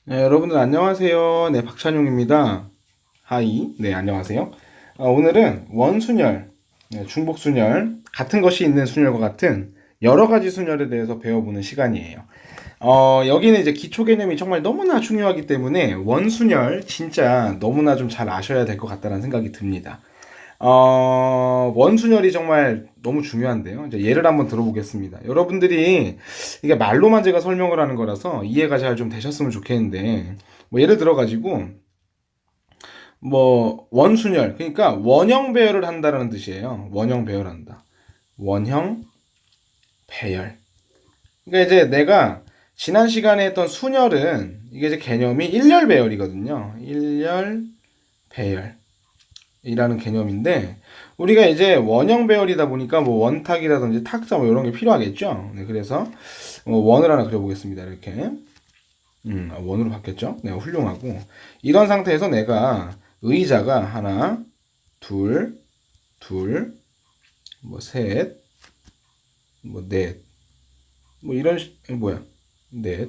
네, 여러분들 안녕하세요. 네, 박찬용입니다. 하이. 네, 안녕하세요. 오늘은 원순열, 네, 중복순열, 같은 것이 있는 순열과 같은 여러 가지 순열에 대해서 배워보는 시간이에요. 여기는 이제 기초 개념이 정말 너무나 중요하기 때문에 원순열 진짜 너무나 좀 잘 아셔야 될 것 같다는 생각이 듭니다. 원순열이 정말 너무 중요한데요. 이제 예를 한번 들어보겠습니다. 여러분들이 이게 말로만 제가 설명을 하는 거라서 이해가 잘 좀 되셨으면 좋겠는데, 뭐 예를 들어가지고, 뭐, 원순열. 그러니까 원형 배열을 한다라는 뜻이에요. 원형 배열한다. 원형 배열. 그러니까 이제 내가 지난 시간에 했던 순열은 이게 이제 개념이 일렬 배열이거든요. 일렬 배열. 이라는 개념인데 우리가 이제 원형 배열이다 보니까 뭐 원탁이라든지 탁자 뭐 이런 게 필요하겠죠. 네, 그래서 원을 하나 그려보겠습니다. 이렇게 원으로 바뀌었죠. 네, 훌륭하고 이런 상태에서 내가 의자가 하나, 둘, 둘, 뭐 셋, 뭐 넷, 뭐 이런 뭐야, 넷,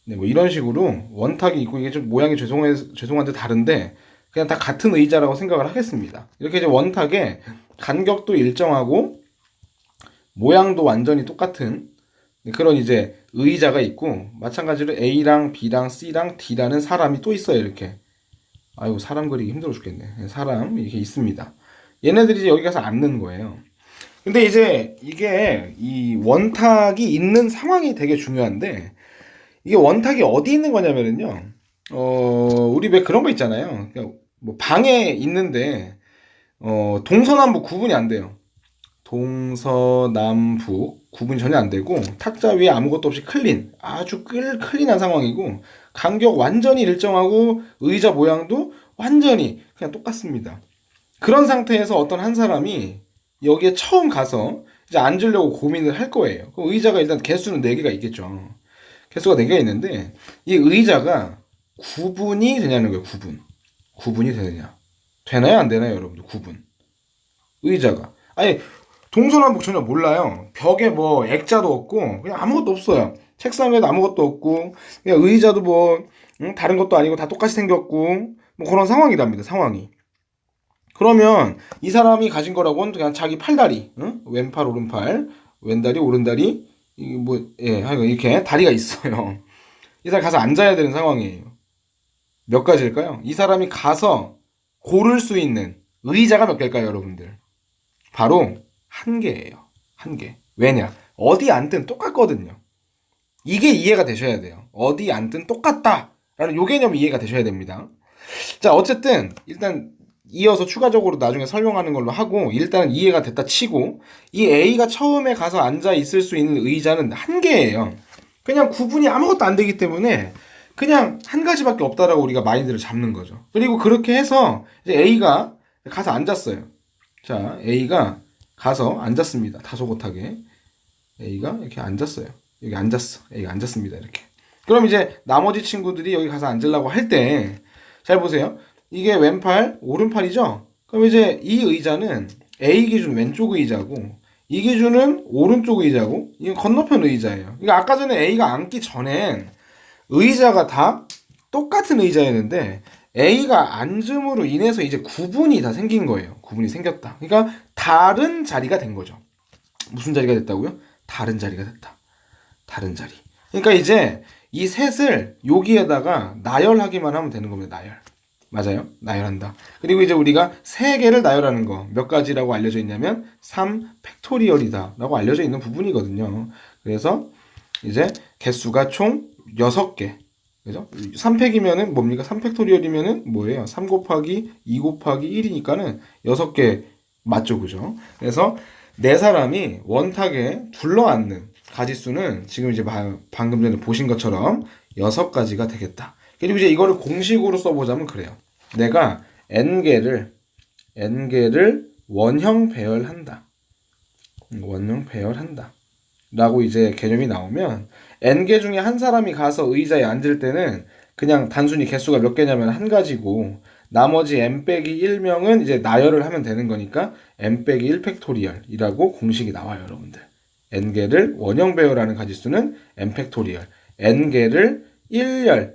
네, 뭐 이런 식으로 원탁이 있고 이게 좀 모양이 죄송한데 다른데 그냥 다 같은 의자라고 생각을 하겠습니다. 이렇게 이제 원탁에 간격도 일정하고 모양도 완전히 똑같은 그런 이제 의자가 있고 마찬가지로 A랑 B랑 C랑 D라는 사람이 또 있어요. 이렇게. 아이고 사람 그리기 힘들어 죽겠네. 사람 이렇게 있습니다. 얘네들이 이제 여기 가서 앉는 거예요. 근데 이제 이게 이 원탁이 있는 상황이 되게 중요한데 이게 원탁이 어디 있는 거냐면은요. 우리 왜 그런 거 있잖아요. 그러니까 뭐 방에 있는데 동서남북 구분이 안 돼요. 동서남북 구분이 전혀 안 되고 탁자 위에 아무것도 없이 클린 아주 클린한 상황이고 간격 완전히 일정하고 의자 모양도 완전히 그냥 똑같습니다. 그런 상태에서 어떤 한 사람이 여기에 처음 가서 이제 앉으려고 고민을 할 거예요. 그럼 의자가 일단 개수는 4개가 있겠죠. 개수가 4개가 있는데 이 의자가 구분이 되냐는 거예요. 구분이 되느냐. 되나요 안 되나요 여러분들 구분. 의자가. 아니 동서남북 전혀 몰라요. 벽에 뭐 액자도 없고 그냥 아무것도 없어요. 책상 에도 아무것도 없고 그냥 의자도 뭐 다른 것도 아니고 다 똑같이 생겼고 뭐 그런 상황이랍니다. 상황이. 그러면 이 사람이 가진 거라고는 그냥 자기 팔다리, 응? 왼팔 오른팔, 왼다리 오른다리 뭐 예, 하여간 이렇게 다리가 있어요. 이 사람 가서 앉아야 되는 상황이에요. 몇 가지일까요? 이 사람이 가서 고를 수 있는 의자가 몇 개일까요, 여러분들? 바로 한 개예요. 한 개. 왜냐? 어디 앉든 똑같거든요. 이게 이해가 되셔야 돼요. 어디 앉든 똑같다. 라는 요 개념이 이해가 되셔야 됩니다. 자, 어쨌든 일단 이어서 추가적으로 나중에 설명하는 걸로 하고 일단 이해가 됐다 치고 이 A가 처음에 가서 앉아 있을 수 있는 의자는 한 개예요. 그냥 구분이 아무것도 안 되기 때문에 그냥 한 가지밖에 없다라고 우리가 마인드를 잡는 거죠. 그리고 그렇게 해서 이제 A가 가서 앉았어요. 자, A가 가서 앉았습니다. 다소곳하게. A가 이렇게 앉았어요. 여기 앉았어. A가 앉았습니다. 이렇게. 그럼 이제 나머지 친구들이 여기 가서 앉으려고 할 때, 잘 보세요. 이게 왼팔, 오른팔이죠? 그럼 이제 이 의자는 A 기준 왼쪽 의자고, 이 기준은 오른쪽 의자고, 이건 건너편 의자예요. 그러니까 아까 전에 A가 앉기 전엔 의자가 다 똑같은 의자였는데, A가 앉음으로 인해서 이제 구분이 다 생긴 거예요. 구분이 생겼다. 그러니까 다른 자리가 된 거죠. 무슨 자리가 됐다고요? 다른 자리가 됐다. 다른 자리. 그러니까 이제 이 셋을 여기에다가 나열하기만 하면 되는 겁니다. 나열. 맞아요. 나열한다. 그리고 이제 우리가 세 개를 나열하는 거 몇 가지라고 알려져 있냐면 3 팩토리얼이다 라고 알려져 있는 부분이거든요. 그래서 이제 개수가 총 6개. 그죠? 3팩이면은 뭡니까? 3팩토리얼이면은 뭐예요? 3 곱하기 2 곱하기 1이니까는 6개 맞죠? 그죠? 그래서 네 사람이 원탁에 둘러앉는 가지수는 지금 이제 방금 전에 보신 것처럼 6가지가 되겠다. 그리고 이제 이거를 공식으로 써보자면 그래요. 내가 n개를 원형 배열한다. 원형 배열한다. 라고 이제 개념이 나오면 n개 중에 한 사람이 가서 의자에 앉을 때는 그냥 단순히 개수가 몇 개냐면 한 가지고 나머지 n 빼기 1명은 이제 나열을 하면 되는 거니까 n 빼기 1 팩토리얼이라고 공식이 나와요, 여러분들. n개를 원형 배열하는 가지수는 n 팩토리얼. n개를 1열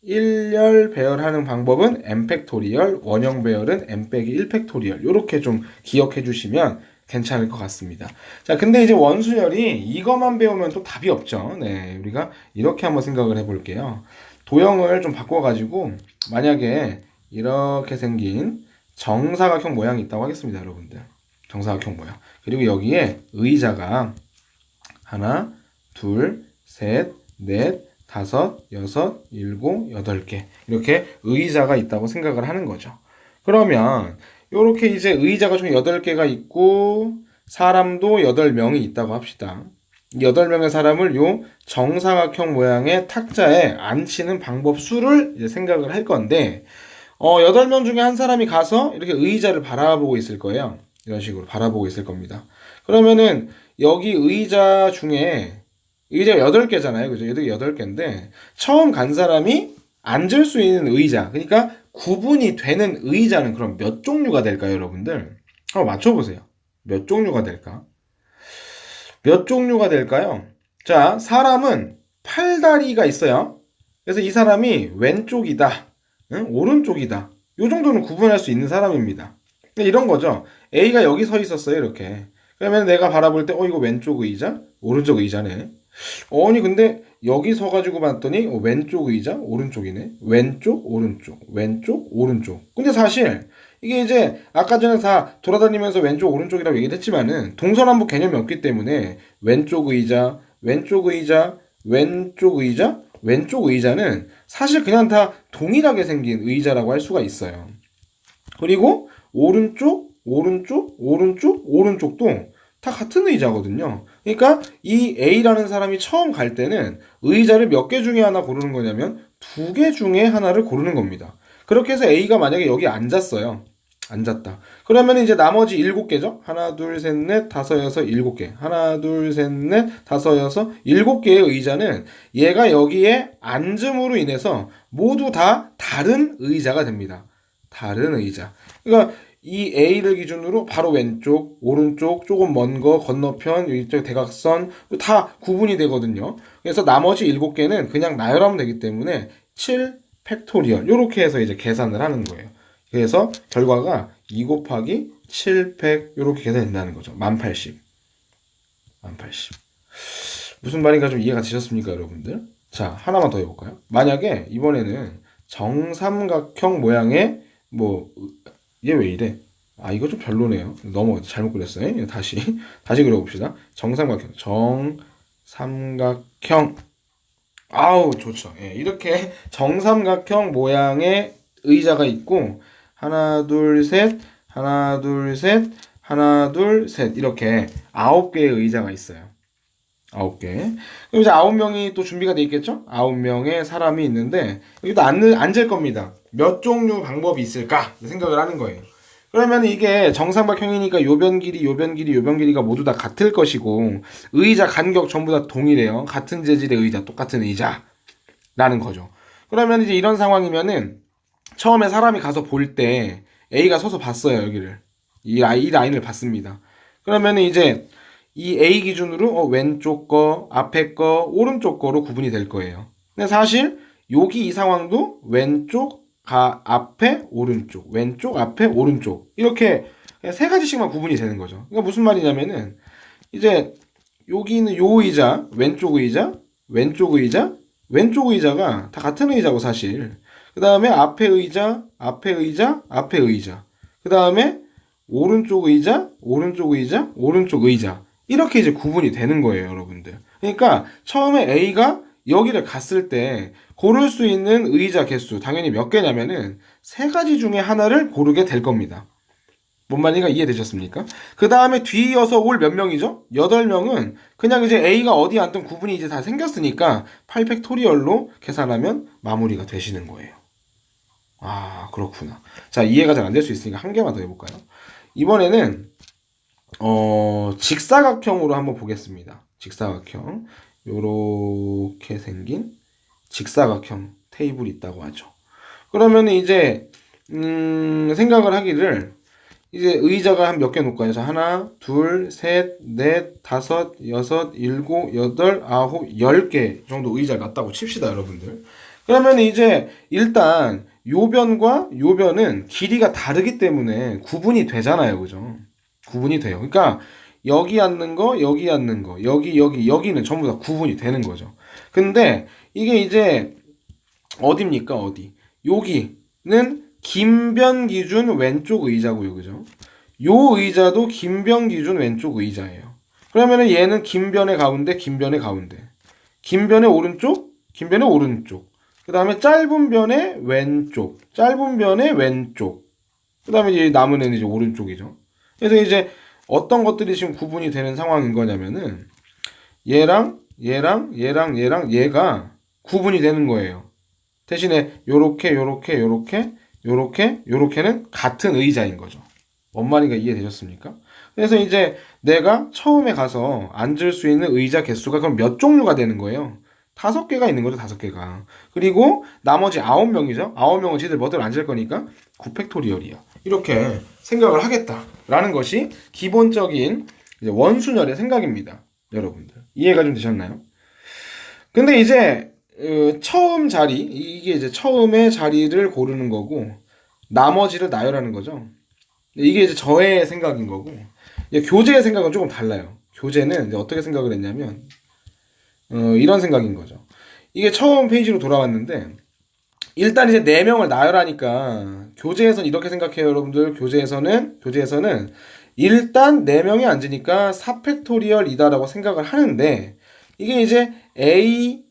1열 배열하는 방법은 n 팩토리얼, 원형 배열은 n 빼기 1 팩토리얼. 이렇게 좀 기억해 주시면 괜찮을 것 같습니다. 자, 근데 이제 원수열이 이것만 배우면 또 답이 없죠. 네, 우리가 이렇게 한번 생각을 해볼게요. 도형을 좀 바꿔가지고 만약에 이렇게 생긴 정사각형 모양이 있다고 하겠습니다, 여러분들. 정사각형 모양. 그리고 여기에 의자가 하나, 둘, 셋, 넷, 다섯, 여섯, 일곱, 여덟 개 이렇게 의자가 있다고 생각을 하는 거죠. 그러면 이렇게 이제 의자가 총 8개가 있고 사람도 8명이 있다고 합시다. 8명의 사람을 요 정사각형 모양의 탁자에 앉히는 방법 수를 이제 생각을 할 건데 8명 중에 한 사람이 가서 이렇게 의자를 바라보고 있을 거예요. 이런 식으로 바라보고 있을 겁니다. 그러면은 여기 의자 중에 의자가 8개잖아요. 그죠? 8개인데 처음 간 사람이 앉을 수 있는 의자, 그러니까 구분이 되는 의자는 그럼 몇 종류가 될까요, 여러분들? 한번 맞춰보세요. 몇 종류가 될까? 몇 종류가 될까요? 자, 사람은 팔다리가 있어요. 그래서 이 사람이 왼쪽이다, 응? 오른쪽이다. 요 정도는 구분할 수 있는 사람입니다. 이런 거죠. A가 여기 서 있었어요, 이렇게. 그러면 내가 바라볼 때, 이거 왼쪽 의자? 오른쪽 의자네. 아니, 근데 여기 서가지고 봤더니, 왼쪽 의자? 오른쪽이네. 왼쪽, 오른쪽, 왼쪽, 오른쪽. 근데 사실, 이게 이제, 아까 전에 다 돌아다니면서 왼쪽, 오른쪽이라고 얘기를 했지만은, 동서남북 개념이 없기 때문에, 왼쪽 의자, 왼쪽 의자, 왼쪽 의자, 왼쪽 의자는 사실 그냥 다 동일하게 생긴 의자라고 할 수가 있어요. 그리고, 오른쪽, 오른쪽, 오른쪽, 오른쪽도 다 같은 의자거든요. 그러니까 이 A라는 사람이 처음 갈 때는 의자를 몇 개 중에 하나 고르는 거냐면 2개 중에 하나를 고르는 겁니다. 그렇게 해서 A가 만약에 여기 앉았어요. 앉았다. 그러면 이제 나머지 7개죠? 하나, 둘, 셋, 넷, 다섯, 여섯, 7개. 하나, 둘, 셋, 넷, 다섯, 여섯, 7개의 의자는 얘가 여기에 앉음으로 인해서 모두 다 다른 의자가 됩니다. 다른 의자. 그러니까 이 A를 기준으로 바로 왼쪽, 오른쪽, 조금 먼 거, 건너편, 이쪽 대각선 다 구분이 되거든요. 그래서 나머지 7개는 그냥 나열하면 되기 때문에 7 팩토리얼 이렇게 해서 이제 계산을 하는 거예요. 그래서 결과가 2 곱하기 7팩 이렇게 계산이 된다는 거죠. 1080. 1080. 무슨 말인가 좀 이해가 되셨습니까, 여러분들? 자, 하나만 더 해볼까요? 만약에 이번에는 정삼각형 모양의 얘 왜 이래? 이거 좀 별로네요. 너무 잘못 그렸어요. 다시 그려봅시다. 정삼각형. 정삼각형. 아우, 좋죠. 예, 이렇게 정삼각형 모양의 의자가 있고, 하나, 둘, 셋, 하나, 둘, 셋, 하나, 둘, 셋. 이렇게 9개의 의자가 있어요. 9개. 그럼 이제 9명이 또 준비가 돼 있겠죠? 9명의 사람이 있는데, 여기도 앉을 겁니다. 몇 종류 방법이 있을까? 생각을 하는 거예요. 그러면 이게 정삼각형이니까 요변 길이, 요변 길이, 요변 길이가 모두 다 같을 것이고, 의자 간격 전부 다 동일해요. 같은 재질의 의자, 똑같은 의자. 라는 거죠. 그러면 이제 이런 상황이면은, 처음에 사람이 가서 볼 때, A가 서서 봤어요, 여기를. 이 라인을 봤습니다. 그러면 이제, 이 A 기준으로 왼쪽 거, 앞에 거, 오른쪽 거로 구분이 될 거예요. 근데 사실 여기 이 상황도 왼쪽, 앞에, 오른쪽, 왼쪽, 앞에, 오른쪽 이렇게 3가지씩만 구분이 되는 거죠. 그러니까 무슨 말이냐면은 이제 여기 있는 요 의자, 왼쪽 의자, 왼쪽 의자, 왼쪽 의자가 다 같은 의자고 사실. 그 다음에 앞에 의자, 앞에 의자, 앞에 의자. 그 다음에 오른쪽 의자, 오른쪽 의자, 오른쪽 의자. 이렇게 이제 구분이 되는 거예요, 여러분들. 그러니까 처음에 A가 여기를 갔을 때 고를 수 있는 의자 개수 당연히 몇 개냐면은 3가지 중에 하나를 고르게 될 겁니다. 뭔 말인가 이해되셨습니까? 그 다음에 뒤이어서 올 몇 명이죠? 8명은 그냥 이제 A가 어디 앉든 구분이 이제 다 생겼으니까 8팩토리얼로 계산하면 마무리가 되시는 거예요. 그렇구나. 자, 이해가 잘 안 될 수 있으니까 한 개만 더 해볼까요? 이번에는 직사각형으로 한번 보겠습니다. 직사각형. 요렇게 생긴 직사각형 테이블이 있다고 하죠. 그러면 이제, 생각을 하기를, 이제 의자가 한 몇 개 놓을까요? 자, 하나, 둘, 셋, 넷, 다섯, 여섯, 일곱, 여덟, 아홉, 10개 정도 의자가 놨다고 칩시다, 여러분들. 그러면 이제 일단 요 변과 요 변은 길이가 다르기 때문에 구분이 되잖아요. 그죠? 구분이 돼요. 그러니까 여기 앉는 거, 여기 앉는 거, 여기는 전부 다 구분이 되는 거죠. 근데 이게 이제 어디입니까? 어디? 여기는 긴변 기준 왼쪽 의자고요. 그죠? 요 의자도 긴변 기준 왼쪽 의자예요. 그러면은 얘는 긴변의 가운데, 긴변의 가운데. 긴변의 오른쪽, 긴변의 오른쪽. 그 다음에 짧은 변의 왼쪽, 짧은 변의 왼쪽. 그 다음에 이제 남은 애는 이제 오른쪽이죠. 그래서 이제 어떤 것들이 지금 구분이 되는 상황인 거냐면은 얘랑 얘가 구분이 되는 거예요. 대신에 요렇게는 같은 의자인 거죠. 뭔 말인가 이해되셨습니까? 그래서 이제 내가 처음에 가서 앉을 수 있는 의자 개수가 그럼 몇 종류가 되는 거예요? 5개가 있는 거죠, 5개가. 그리고 나머지 9명이죠. 9명은 지들 멋대로 앉을 거니까 9팩토리얼이야. 이렇게 생각을 하겠다라는 것이 기본적인 이제 원순열의 생각입니다. 여러분들. 이해가 좀 되셨나요? 근데 이제 처음 자리, 이게 이제 처음에 자리를 고르는 거고 나머지를 나열하는 거죠. 이게 이제 저의 생각인 거고 이제 교재의 생각은 조금 달라요. 교재는 이제 어떻게 생각을 했냐면 이런 생각인 거죠. 이게 처음 페이지로 돌아왔는데 일단 이제 4명을 나열하니까 교재에서는 이렇게 생각해요, 여러분들. 교재에서는 일단 4명이 앉으니까 4팩토리얼이다라고 생각을 하는데 이게 이제 A,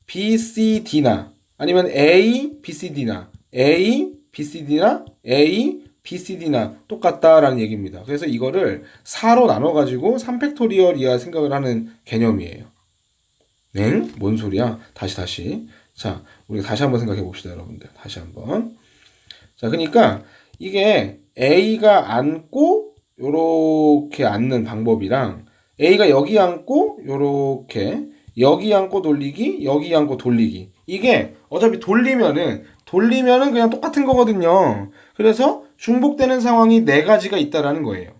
B, C, D나 아니면 A, B, C, D나 A, B, C, D나 A, B, C, D나 똑같다라는 얘기입니다. 그래서 이거를 4로 나눠가지고 3팩토리얼 이하 생각을 하는 개념이에요. 네? 뭔 소리야? 다시. 자, 우리 다시 한번 생각해 봅시다, 여러분들. 다시 한번. 자, 그러니까 이게 A가 앉고 요렇게 앉는 방법이랑 A가 여기 앉고 요렇게 여기 앉고 돌리기, 여기 앉고 돌리기. 이게 어차피 돌리면은 그냥 똑같은 거거든요. 그래서 중복되는 상황이 4가지가 있다라는 거예요.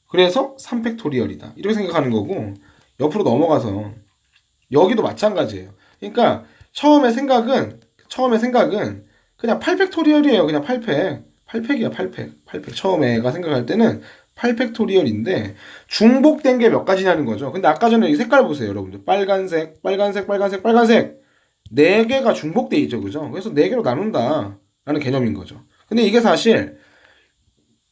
그래서 3팩토리얼이다. 이렇게 생각하는 거고 옆으로 넘어가서 여기도 마찬가지예요. 그러니까 처음에 생각은 그냥 8팩토리얼이에요. 그냥 8팩이야, 8팩. 처음에가 생각할 때는 8팩토리얼인데 중복된 게 몇 가지냐는 거죠. 근데 아까 전에 이 색깔 보세요, 여러분들. 빨간색. 4개가 중복돼 있죠. 그죠? 그래서 4개로 나눈다 라는 개념인 거죠. 근데 이게 사실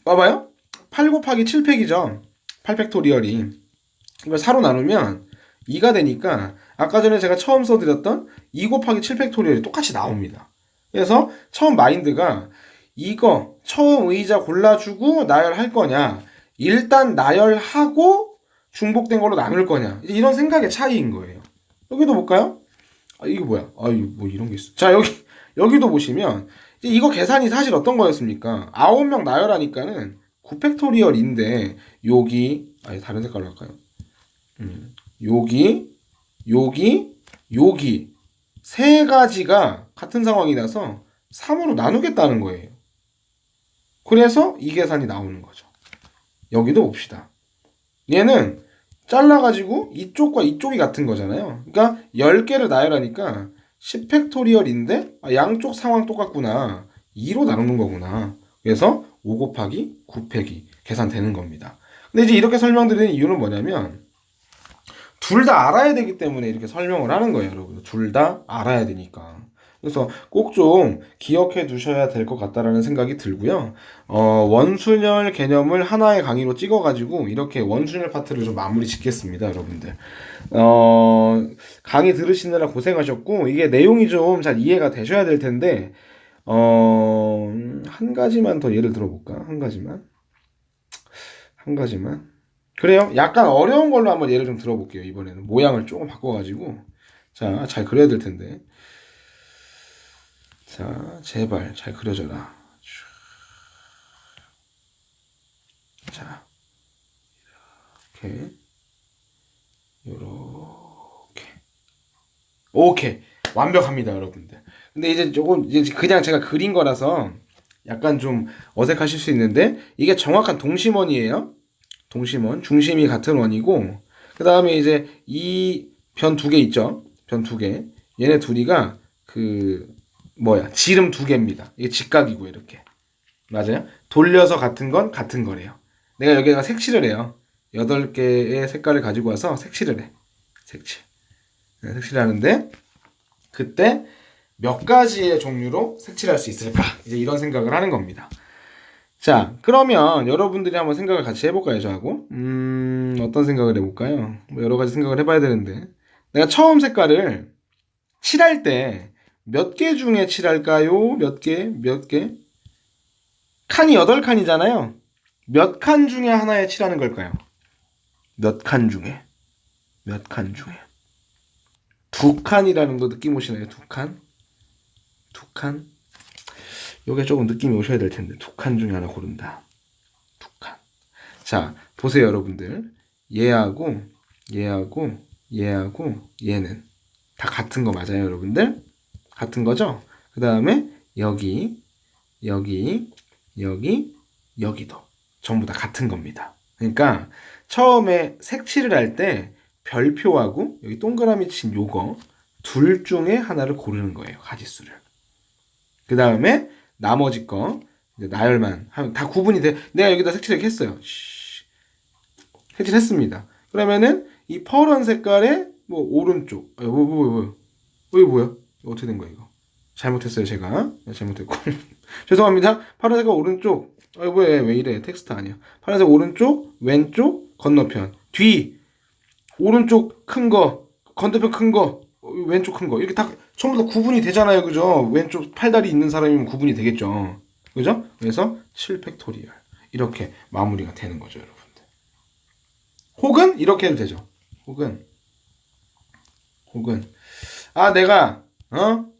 봐봐요. 8 곱하기 7팩이죠. 8팩토리얼이. 이걸 4로 나누면 2가 되니까 아까 전에 제가 처음 써드렸던 2 곱하기 7팩토리얼이 똑같이 나옵니다. 그래서 처음 마인드가 이거 처음 의자 골라주고 나열할 거냐 일단 나열하고 중복된 걸로 나눌 거냐 이런 생각의 차이인 거예요. 여기도 볼까요? 아 이게 뭐야? 아 이거 뭐 이런 게 있어. 자 여기도 보시면 이거 계산이 사실 어떤 거였습니까? 9명 나열하니까는 9팩토리얼인데 여기 아니 다른 색깔로 할까요? 여기 3가지가 같은 상황이라서 3으로 나누겠다는 거예요. 그래서 이 계산이 나오는 거죠. 여기도 봅시다. 얘는 잘라가지고 이쪽과 이쪽이 같은 거잖아요. 그러니까 10개를 나열하니까 10팩토리얼인데 양쪽 상황 똑같구나. 2로 나누는 거구나. 그래서 5 곱하기 9팩이 계산되는 겁니다. 근데 이제 이렇게 설명드리는 이유는 뭐냐면 둘 다 알아야 되기 때문에 이렇게 설명을 하는 거예요, 여러분. 둘 다 알아야 되니까. 그래서 꼭 좀 기억해 두셔야 될 것 같다라는 생각이 들고요. 원순열 개념을 하나의 강의로 찍어가지고 이렇게 원순열 파트를 좀 마무리 짓겠습니다, 여러분들. 강의 들으시느라 고생하셨고 이게 내용이 좀 잘 이해가 되셔야 될 텐데 한 가지만 더 예를 들어볼까? 한 가지만. 그래요? 약간 어려운 걸로 한번 예를 좀 들어볼게요. 이번에는 모양을 조금 바꿔가지고 자, 잘 그려야 될 텐데. 자, 제발 잘 그려져라. 자, 이렇게 오케이 완벽합니다, 여러분들. 근데 이제 조금 이제 그냥 제가 그린 거라서 약간 좀 어색하실 수 있는데 이게 정확한 동심원이에요. 동심원, 중심이 같은 원이고 그 다음에 이제 이 변 2개 있죠. 변 2개. 얘네 둘이가 그 지름 2개입니다. 이게 직각이고 이렇게. 맞아요? 돌려서 같은 건 같은 거래요. 내가 여기다가 색칠을 해요. 8개의 색깔을 가지고 와서 색칠을 해. 색칠을 하는데 그때 몇 가지의 종류로 색칠할 수 있을까? 이제 이런 생각을 하는 겁니다. 자, 그러면 여러분들이 한번 생각을 같이 해볼까요, 저하고? 어떤 생각을 해볼까요? 여러 가지 생각을 해봐야 되는데 내가 처음 색깔을 칠할 때 몇 개 중에 칠할까요? 몇 개? 칸이 8칸이잖아요. 몇 칸 중에 하나에 칠하는 걸까요? 몇 칸 중에? 2칸이라는 거 느낌 오시나요? 2칸? 요게 조금 느낌이 오셔야 될 텐데 2칸 중에 하나 고른다. 2칸. 자, 보세요, 여러분들. 얘하고 얘는 다 같은 거 맞아요, 여러분들? 같은 거죠? 그 다음에 여기도 전부 다 같은 겁니다. 그러니까 처음에 색칠을 할 때 별표하고 여기 동그라미 친 요거 둘 중에 하나를 고르는 거예요, 가지수를. 그 다음에 나머지 거 이제 나열만 하면 다 구분이 돼. 내가 여기다 색칠을 했어요. 색칠했습니다. 그러면은 이 퍼런 색깔의 오른쪽 이게 뭐야? 어떻게 된 거야 이거? 잘못했어요, 제가. 잘못했고 죄송합니다. 파란색 오른쪽. 왜 이래? 텍스트 아니야. 파란색 오른쪽, 왼쪽, 건너편, 뒤, 오른쪽 큰 거, 건너편 큰 거, 왼쪽 큰 거. 이렇게 다 전부 다 구분이 되잖아요, 그죠? 왼쪽 팔다리 있는 사람이면 구분이 되겠죠, 그죠? 그래서 7팩토리얼 이렇게 마무리가 되는 거죠, 여러분들. 혹은 이렇게 해도 되죠. 혹은 내가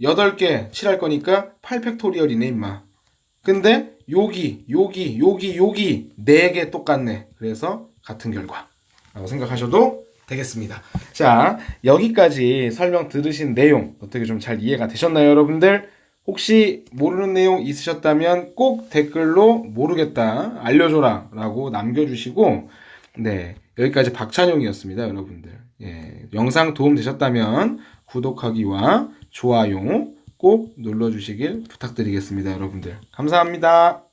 8개 칠할 거니까 8팩토리얼이네 임마. 근데 여기 4개 똑같네. 그래서 같은 결과라고 생각하셔도 되겠습니다. 자, 여기까지 설명 들으신 내용 어떻게 좀 잘 이해가 되셨나요, 여러분들? 혹시 모르는 내용 있으셨다면 꼭 댓글로 모르겠다, 알려줘라 라고 남겨주시고, 네, 여기까지 박찬용이었습니다, 여러분들. 예, 영상 도움 되셨다면 구독하기와 좋아요 꼭 눌러주시길 부탁드리겠습니다, 여러분들. 감사합니다.